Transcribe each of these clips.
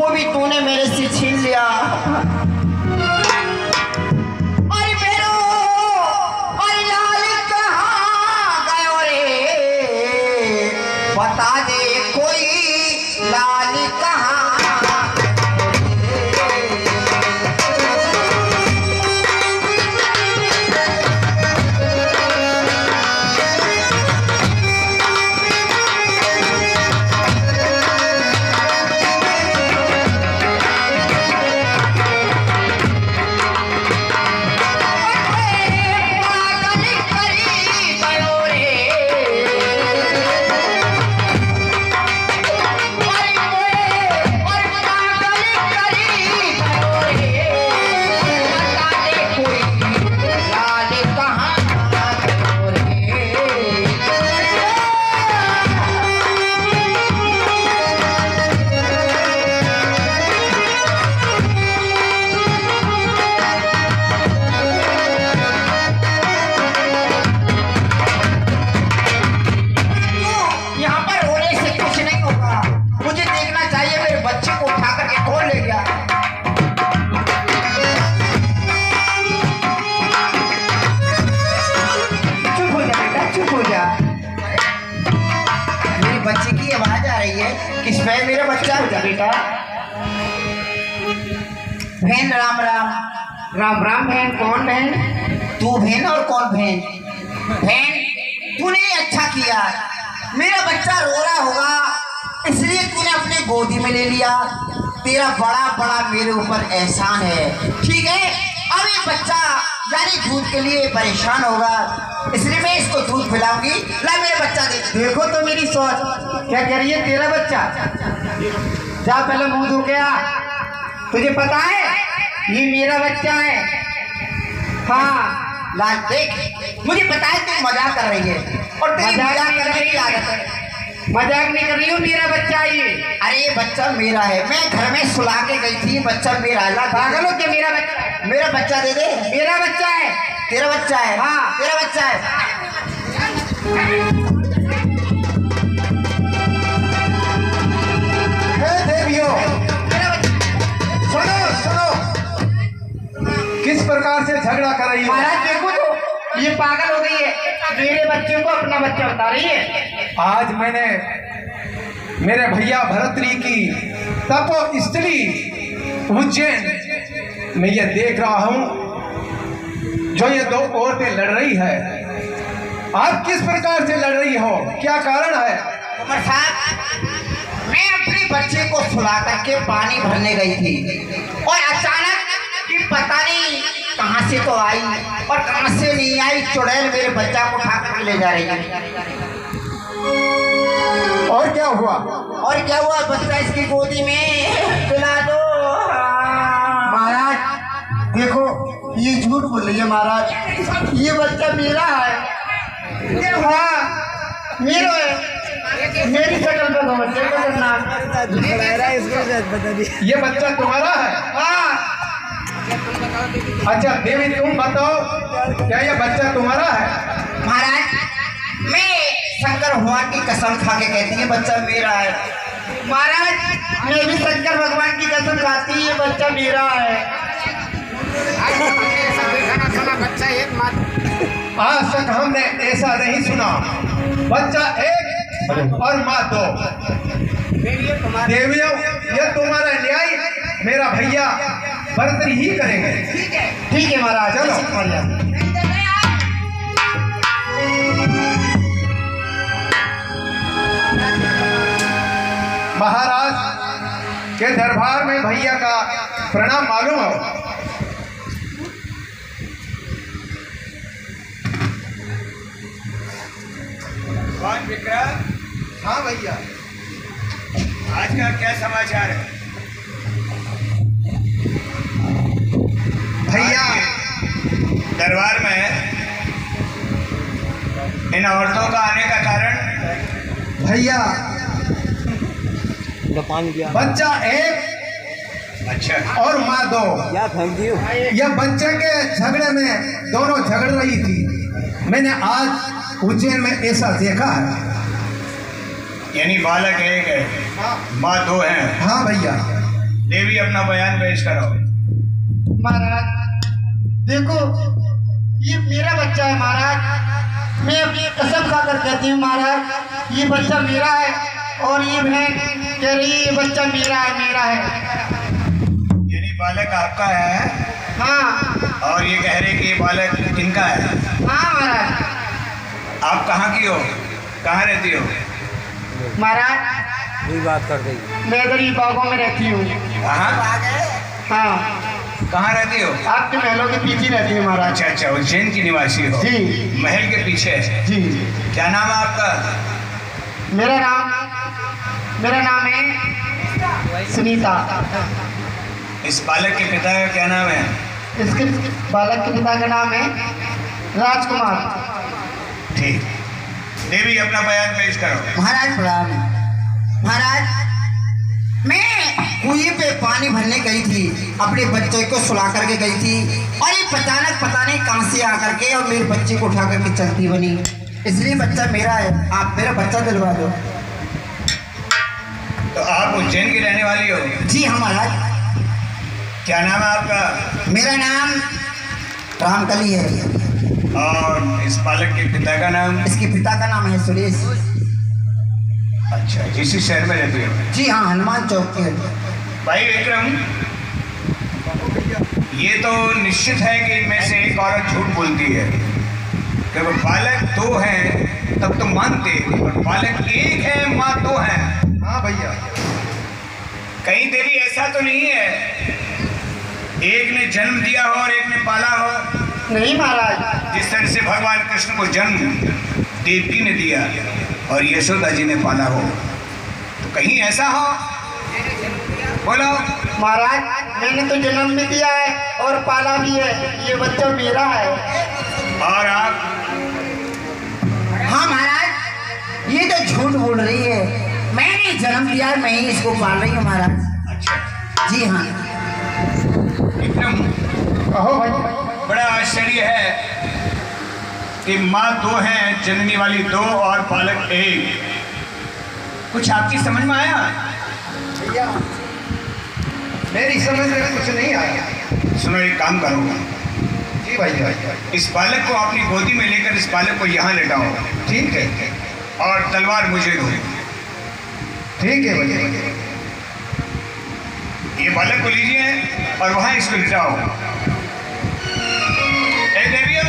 वो भी तूने मेरे से छीन लिया। अरे मेरो, अरे लाल कहाँ गयो रे, बता दे कोई लाल कहाँ। बच्चे की आवाज आ रही है, किस पे मेरा बच्चा हो जा बेटा। बहन राम राम। राम राम बहन। कौन बहन? तू बहन और कौन बहन? बहन तूने अच्छा किया, मेरा बच्चा रो रहा होगा इसलिए तूने अपने गोदी में ले लिया। तेरा बड़ा बड़ा मेरे ऊपर एहसान है। ठीक है, अब ये बच्चा यानी दूध के लिए परेशान होगा इसलिए मैं इसको दूध पिलाऊंगी। ला मेरा बच्चा दे। देखो तो मेरी सोच क्या कह रही है। तेरा बच्चा, जा पहले मुंह धो के आ। तुझे पता है ये मेरा बच्चा है। हाँ लाल देख, मुझे पता है तू मजाक कर रही है और तेरी मजाक करने की आदत है। मजाक नहीं कर रही हूँ, मेरा बच्चा है ये। अरे ये बच्चा मेरा है, मैं घर में सुला के गई थी, बच्चा मेरा है। पागल हो क्या? मेरा बच्चा, मेरा बच्चा दे दे। मेरा बच्चा है। तेरा बच्चा है? हाँ तेरा बच्चा है। हे देवियों, सुनो सुनो, किस प्रकार से झगड़ा कर रही हो? महाराज देखो तो ये पागल हो गई है, मेरे बच्चे को अपना बच्चा बता रही है। आज मैंने मेरे भैया भरतरी की तपो स्त्री उज्जैन में ये देख रहा हूं जो ये दो औरतें लड़ रही है। आप किस प्रकार से लड़ रही हो, क्या कारण है? कुमार साहब, मैं अपने बच्चे को सुला करके पानी भरने गई थी और अचानक कि पता नहीं कहां से तो आई और कहां से नहीं आई, चुड़ैल मेरे बच्चा को उठा कर ले जा रही है। और क्या हुआ? और क्या हुआ? बच्चा इसकी गोदी में, पिला दो। महाराज देखो ये झूठ बोल रही है महाराज, ये बच्चा मेरा है। हाँ मेरा है, मेरी शक्ल पे तो बच्चे को करना। ये बच्चा तुम्हारा है? हाँ अच्छा देवी तुम बताओ, क्या ये बच्चा तुम्हारा है? महाराज मैं शंकर भगवान की कसम खा के कहती है बच्चा मेरा है। महाराज मैं भी शंकर भगवान की कसम खाती हूँ, ये बच्चा मेरा है। आज तक हमने ऐसा नहीं सुना, बच्चा एक और माँ दो। देवियों ये तुम्हारा न्याय मेरा भैया भरतरी ही करेंगे। ठीक है महाराज, चलो। महाराज के दरबार में भैया का प्रणाम मालूम हो। कौन विक्रम? हाँ भैया। आज का क्या समाचार है? भैया दरबार में इन औरतों का आने का कारण? भैया पानी दिया बच्चा एक अच्छा, और माँ दो। क्या फेंक दियो? यह बच्चे के झगड़े में दोनों झगड़ रही थी। मैंने आज उज्जैन में ऐसा देखा है। यानी बालक एक है, माँ दो हैं। हाँ भैया। देवी अपना बयान पेश करो। महाराज देखो, ये मेरा बच्चा है महाराज। मैं अपनी कसम खाकर कहती हूँ महाराज, ये बच्चा मेरा है। और ये बहन कह रही है ये बच्चा मेरा है। यानी बालक आपका है? हाँ। और ये कह रहे कि ये बालक किनका है? हाँ महाराज। आप कहाँ की हो, कहाँ रहती हो? महाराज वही बात कर देगी। मैं इधर ही बागों में रहती हूँ। कहाँ हाँ, कहाँ रहती हो? आपके महलों के पीछे रहती हूँ महाराज। अच्छा अच्छा, उज्जैन की निवासी हो? जी। महल के पीछे? जी। क्या नाम है आपका? मेरा नाम है सुनीता। इस बालक के पिता का क्या नाम है? इसके बालक के पिता का नाम है राजकुमार। ठीक। देवी अपना बयान पेश करो। महाराज प्रणाम। महाराज, मैं कुएं पे पानी भरने गई थी, अपने बच्चे को सुला करके गई थी, और ये अचानक पता नहीं कहां से आकर के और मेरे बच्चे को उठा करके चलती बनी। इसलिए बच्चा मेरा है, आप मेरा बच्चा दिलवा दो। तो आप उज्जैन की रहने वाली हो? जी हाँ महाराज। क्या नाम है आपका? मेरा नाम रामकली है। और इस बालक के पिता का नाम? इसके पिता का नाम है सुरेश। अच्छा, इसी शहर में रहती हो? जी हाँ, हनुमान चौक के। भाई विक्रम, ये तो निश्चित है कि इनमें से एक औरत झूठ बोलती है कि वो बालक दो हैं, तब तो मानते, और बालक एक है, माँ दो है। हाँ भैया, कहीं देवी ऐसा तो नहीं है एक ने जन्म दिया हो और एक ने पाला हो? नहीं महाराज। जिस तरह से भगवान कृष्ण को जन्म देवकी ने दिया और यशोदा जी ने पाला हो, तो कहीं ऐसा हो? बोलो। महाराज मैंने तो जन्म भी दिया है और पाला भी है, ये बच्चा मेरा है। और आप? हाँ महाराज, ये तो झूठ बोल रही है। मैंने जन्म दिया है, मैं ही इसको पाल रही हूँ महाराज। अच्छा। जी हाँ। विक्रम, कहो भाई। बड़ा आश्चर्य है कि माँ दो हैं, जननी वाली दो और बालक एक। कुछ आपकी समझ में आया? भैया मेरी समझ में कुछ नहीं आया। सुनो, एक काम करो, जी भैया। इस बालक को अपनी गोदी में लेकर इस बालक को यहाँ लेटाओ। ठीक है, और तलवार मुझे दो। ठीक है भैया। ये बालक को लीजिए और वहाँ इसको लिटाओ। ए देवियों,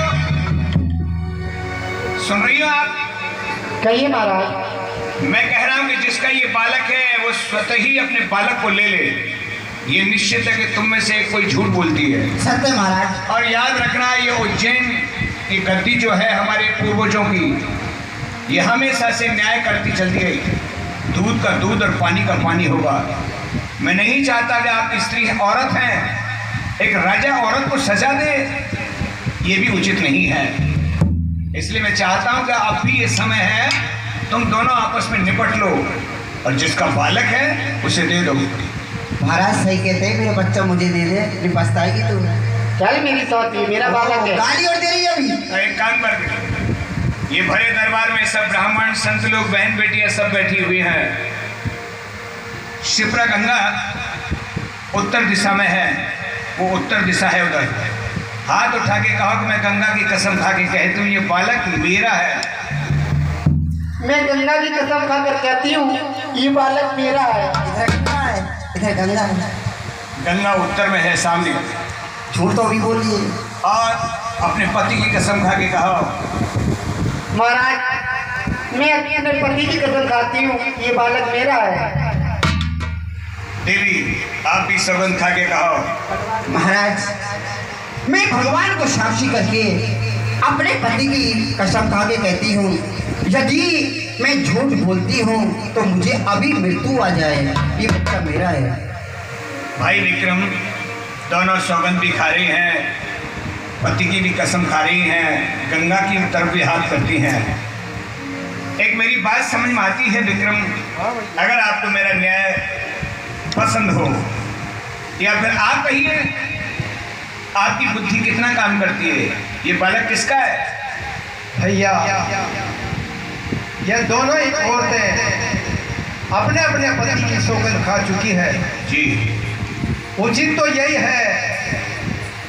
सुन रही हो आप? कहिए महाराज। मैं कह रहा हूँ कि जिसका ये बालक है वो स्वतः ही अपने बालक को ले ले। ये निश्चित है कि तुम में से कोई झूठ बोलती है। सत्य महाराज। और याद रखना, ये उज्जैन की गद्दी जो है हमारे पूर्वजों की, ये हमेशा से न्याय करती चलती है। दूध का दूध और पानी का पानी होगा। मैं नहीं चाहता कि आप स्त्री औरत हैं, एक राजा औरत को सजा दे, ये भी उचित नहीं है। इसलिए मैं चाहता हूं कि अब भी ये समय है, तुम दोनों आपस में निपट लो, और जिसका बालक है उसे दे दो। महाराज सही कहते हैं, मेरा बच्चा मुझे दे दे, नहीं पछताएगी तू। चल मेरी सौती, मेरा बालक है। गाली और दे रही है अभी। तो एक काम कर, ये भरे दरबार में सब ब्राह्मण संत लोग, बहन बेटियां सब बैठी हुई हैं। शिप्रा गंगा उत्तर दिशा में है, वो उत्तर दिशा है उधर। हाथ उठा के कहो कि मैं गंगा की कसम खा के कहती हूँ ये बालक मेरा है। मैं गंगा की कसम खाकर कहती हूँ ये बालक मेरा है। इधर गंगा है, इधर गंगा है। गंगा उत्तर में है, सामने। झूठ तो अभी बोलिए। और अपने पति की कसम खा के कहो। महाराज मैं अपने पति की कसम खाती हूँ ये बालक मेरा है। देवी आप भी सौगंध खा के कहो। महाराज मैं भगवान को साक्षी करके अपने पति की कसम खा के कहती हूँ, यदि मैं झूठ बोलती हूँ तो मुझे अभी मृत्यु आ जाए, ये बच्चा मेरा है। भाई विक्रम, दोनों सौगंध भी खा रही हैं, पति की भी कसम खा रही हैं, गंगा की तरफ भी हाथ करती हैं। एक मेरी बात समझ में आती है विक्रम, अगर आपको मेरा न्याय पसंद हो, या फिर आप कहिए आपकी बुद्धि कितना काम करती है, ये बालक किसका है? भैया यह दोनों ही औरतें अपने अपने पति की सौगंध खा चुकी है। जी। उचित तो यही है,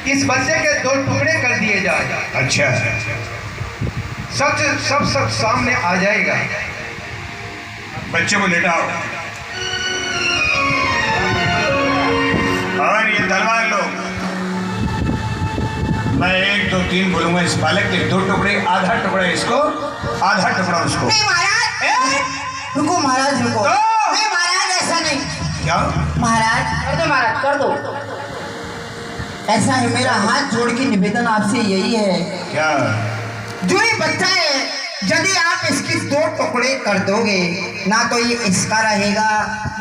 इस बच्चे के 2 टुकड़े कर दिए जाए। अच्छा, सच सब सामने आ जाएगा। बच्चे को लेटाओ और ये तलवार लो। मैं 1 2 3 बोलूंगा, इस बालक के 2 टुकड़े, आधा टुकड़ा इसको, आधा टुकड़ा उसको। नहीं महाराज, रुको महाराज रुको। नहीं महाराज, ऐसा नहीं। क्या महाराज कर दो महाराज, कर दो। ऐसा है, मेरा हाथ जोड़ के निवेदन आपसे यही है, क्या? जो ये बच्चा है, यदि आप इसके 2 टुकड़े कर दोगे, ना तो ये इसका रहेगा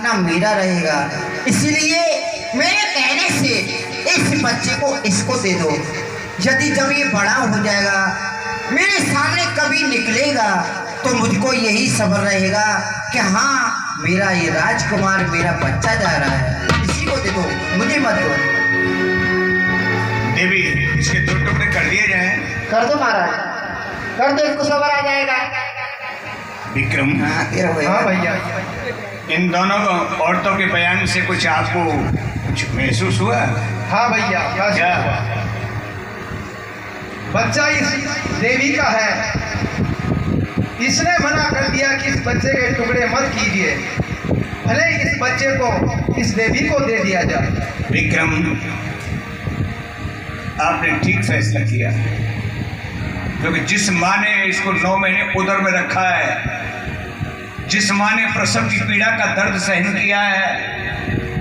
ना मेरा रहेगा। इसलिए मेरे कहने से इस बच्चे को इसको दे दो। यदि जब ये बड़ा हो जाएगा, मेरे सामने कभी निकलेगा, तो मुझको यही सब्र रहेगा कि हाँ, मेरा ये राजकुमार, मेरा बच्चा जा रहा है। इसी को दे दो, मुझे मत दो। देवी, इसके 2 टुकड़े कर दिए जाएं। कर दो महाराज, कर दो, इसको सबर आ जाएगा। विक्रम, हाँ तेरा भैया। हाँ भैया, इन दोनों औरतों के बयान से कुछ आपको कुछ महसूस हुआ? हाँ भैया, क्या? बच्चा इस देवी का है। इसने मना कर दिया कि इस बच्चे के टुकड़े मत कीजिए, भले इस बच्चे को इस देवी को दे दिया जाए। विक्रम, आपने ठीक फैसला किया, क्योंकि जिस माँ ने इसको 9 महीने उदर में रखा है, जिस माँ ने प्रसव की पीड़ा का दर्द सहन किया है,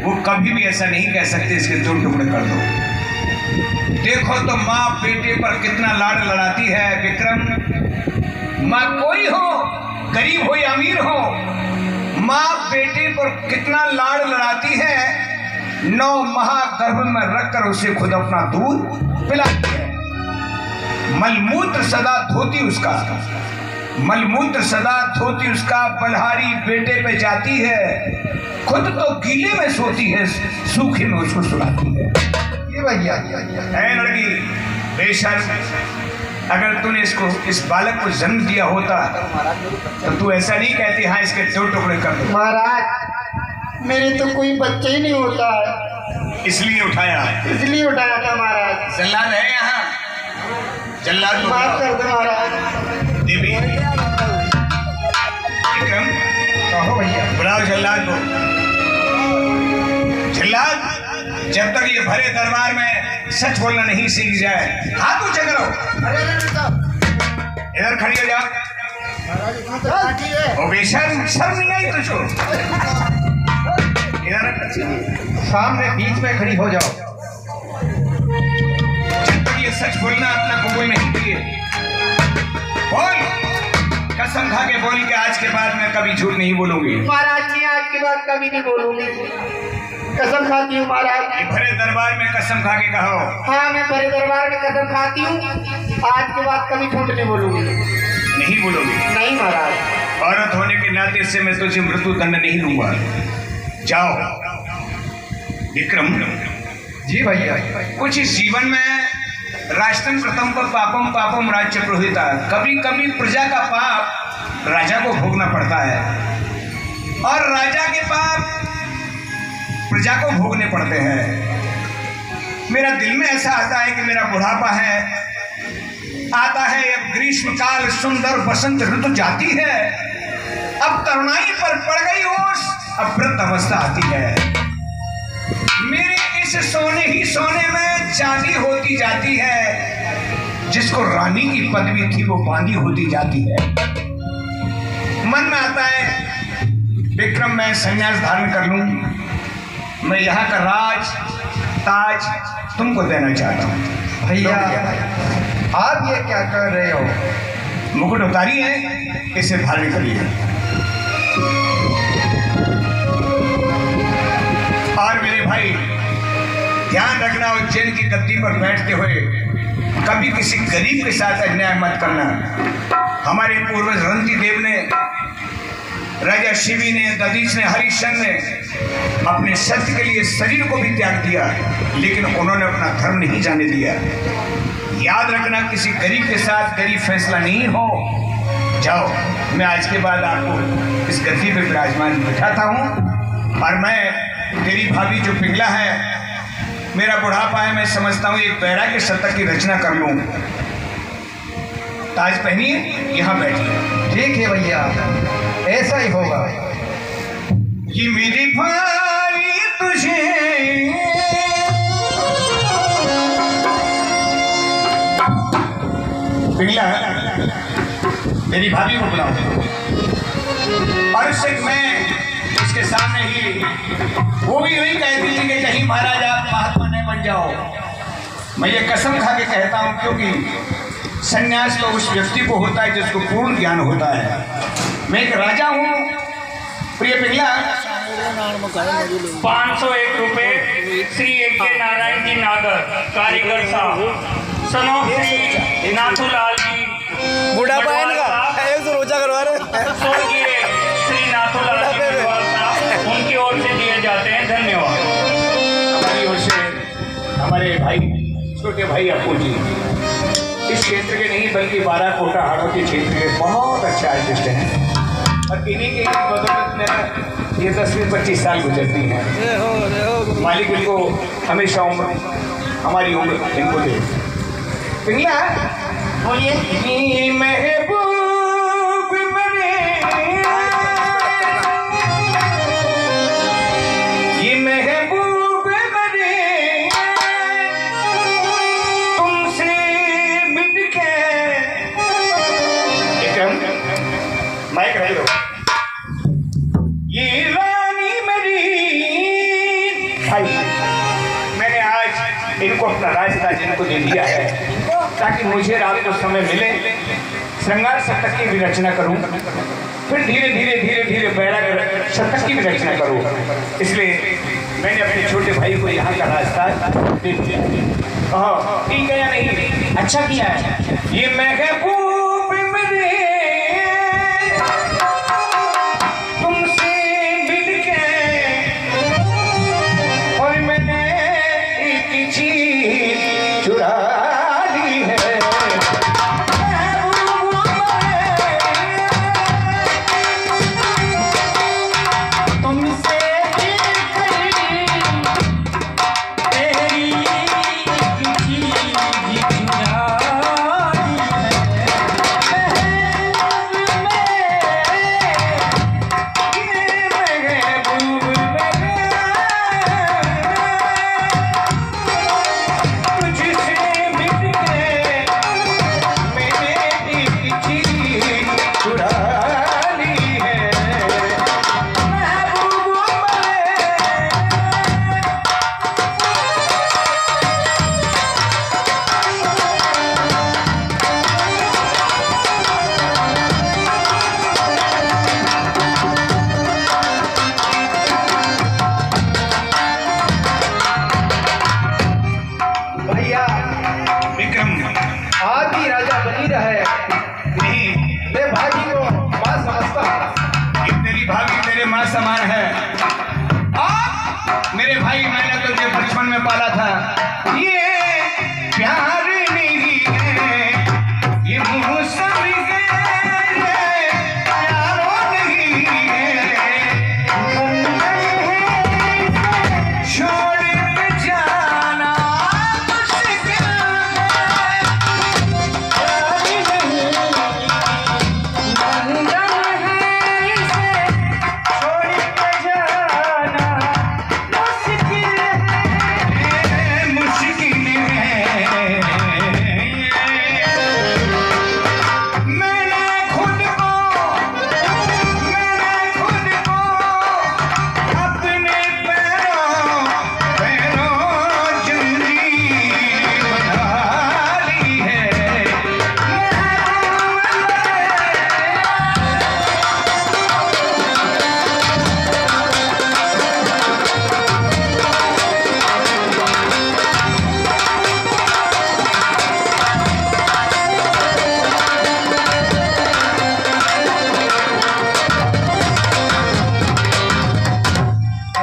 वो कभी भी ऐसा नहीं कह सकते इसके 2 टुकड़े कर दो। देखो तो माँ बेटे पर कितना लाड लड़ाती है। विक्रम, माँ कोई हो, गरीब हो या अमीर हो, माँ बेटे पर कितना लाड लड़ाती है। 9 माह गर्भ में रखकर उसे खुद अपना दूध पिलाती है। मलमूत्र सदा धोती उसका, मलमूत्र सदा धोती उसका बलहारी बेटे पे जाती है। खुद तो गीले में सोती है, सूखे में उसको सुलाती है। ये भैया, ऐ लड़की बेशर्म, अगर तूने इसको, इस बालक को जन्म दिया होता, तो तू ऐसा नहीं कहती हाँ इसके 2 टुकड़े कर दो। महाराज, मेरे तो कोई बच्चा ही नहीं होता है, इसलिए उठाया, इसलिए उठाया था महाराज। जल्लाद है यहाँ, जल्लाद को माफ कर दो महाराज। देवी, विक्रम, कहो भैया। बुलाओ जल्लाद को। जल्लाद, जब तक ये भरे दरबार में सच बोलना नहीं सीख जाए, हाथ ऊंचे करो। इधर खड़ी हो जाओ। ओ बेशर्म, शर्म नहीं आई तुझको? इधर सामने बीच में खड़ी हो जाओ। जब तक ये सच बोलना अपना कबूल नहीं किए, बोल, कसम खा के बोल के आज के बाद मैं कभी झूठ नहीं बोलूंगी। महाराज, मैं आज के बाद कभी नहीं बोलूंगी, कसम खाती हूँ महाराज। ये भरे दरबार में कसम खा के कहो। हाँ, मैं बड़े दरबार में कसम खाती हूँ, आज के बाद कभी झूठ नहीं बोलूंगी। नहीं बोलोगी? नहीं महाराज। औरत होने के नाते से मैं तुझे मृत्यु दंड नहीं दूंगा। जाओ। विक्रम जी भैया। कुछ इस जीवन में राष्ट्रम कृतम पर पापम पापम राज्य प्रोहिता, कभी कभी प्रजा का पाप राजा को भोगना पड़ता है और राजा के पाप प्रजा को भोगने पड़ते हैं। मेरा दिल में ऐसा आता है कि मेरा बुढ़ापा है, आता है, अब ग्रीष्म काल सुंदर बसंत ऋतु जाती है, अब तरुणाई पर पड़ गई ओस, अब वृद्ध अवस्था आती है। मेरे इस सोने ही सोने में चांदी होती जाती है, जिसको रानी की पदवी थी वो बांधी होती जाती है। मन में आता है विक्रम मैं संन्यास धारण कर लूं, मैं यहाँ का राज ताज तुमको देना चाहता हूँ। भैया आप ये क्या कर रहे हो? मुकुट उतारी है, इसे धारण करिए। और मेरे भाई ध्यान रखना, उज्जैन की गद्दी पर बैठते हुए कभी किसी गरीब के साथ अन्याय मत करना। हमारे पूर्वज रंती देव ने, राजा शिवी ने, दधीच ने, हरिश्चंद्र ने अपने सत्य के लिए शरीर को भी त्याग दिया, लेकिन उन्होंने अपना धर्म नहीं जाने दिया। याद रखना, किसी गरीब के साथ गरीब फैसला नहीं हो। जाओ, मैं आज के बाद आपको इस गद्दी पे विराजमान बिठाता हूँ और मैं तेरी भाभी जो पिघला है मेरा बुढ़ापा है, मैं समझता हूँ एक पैरा के शतक की रचना कर लूँ। ताज पहनिए, यहाँ बैठिए। ठीक है भैया, ऐसा ही होगा। ये मेरी भारी तुझे पिघला, मेरी भाभी को बुलाओ और सिर्फ मैं इसके सामने ही वो भी वही कहती थी कि कहीं महाराज आप महात्मा न बन जाओ। मैं ये कसम खा के कहता हूँ, क्योंकि संन्यास तो उस व्यक्ति को होता है जिसको पूर्ण ज्ञान होता है। मैं एक राजा हूँ। प्रिय पिघला, 501 रुपए श्री AK नारायण जी नागर कारीगर साहब, सनो श्री नाथूलाल जी बुढ़ापा है इनका, एक तो रोजा करवा रहे। स्वर्गीय श्री नाथूलाल जी मेवाड़ साहब, उनकी ओर से दिए जाते हैं। धन्यवाद। हमारी ओर से हमारे भाई, छोटे भाई अप्पू जी, इस क्षेत्र के नहीं बल्कि 12 कोटा हाड़ोती क्षेत्र के बहुत अच्छे आर्टिस्ट हैं और इन्हीं के बदौलत में ये 10-25 साल गुजरती हैं। मालिक इनको हमेशा उम्र, हमारी उम्र इनको दे। पिघला बोलिए। महबूब बने, ये महबूब बने, तुमसे मिलके विक्रम माइक रख लो। ये रानी मेरी भाई, मैंने आज इनको अपना राजताज इनको दे दिया है ताकि मुझे रात को समय मिले, श्रृंगार शतक की भी रचना करूं, फिर धीरे धीरे धीरे धीरे बैराग शतक की भी रचना करूं। इसलिए मैंने अपने छोटे भाई को यहाँ का रास्ता दे दिया। ठीक है या नहीं? अच्छा किया है। ये महबूब मेरे, तुमसे मिलके और मैंने एक चीज चुरा ली है। तुमसे आज भी राजा बनी रहे। नहीं, मैं भाभी को माँ समझता हूँ। ये तेरी भाभी तेरे माँ समान है। मेरे भाई, मैंने तुझे बचपन में पाला था। ये प्यार नहीं है, ये मौसम है, प्यारो नहीं है, छोड़ के जाना मुश्किल है, प्यार नहीं, बंधन है इसे, छोड़ के जाना मुश्किल है, मुश्किल है। मैंने खुद को अपने पैरों जंजीर बना ली है।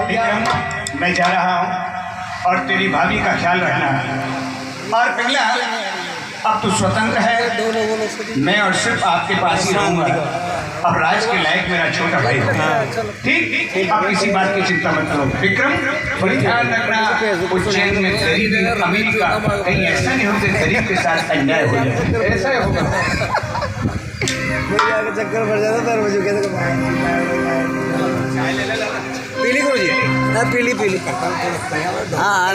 विक्रम, मैं जा रहा हूँ और तेरी भाभी का ख्याल रखना। और पिघला, अब तू स्वतंत्र है, मैं और सिर्फ आपके पास ही रहूंगा। अब राज के लायक मेरा छोटा भाई है। ठीक, अब किसी बात की चिंता मत करो। विक्रम, बड़ी ध्यान रखना, उज्जैन में गरीबी अमीरी का कहीं ऐसा नहीं हो कि गरीब के साथ अन्याय हो जाए। ऐसा ही होगा। चक्कर भर जाता पैर मुझे कैसे पीली गुरु जी। हाँ पीली पीली। हाँ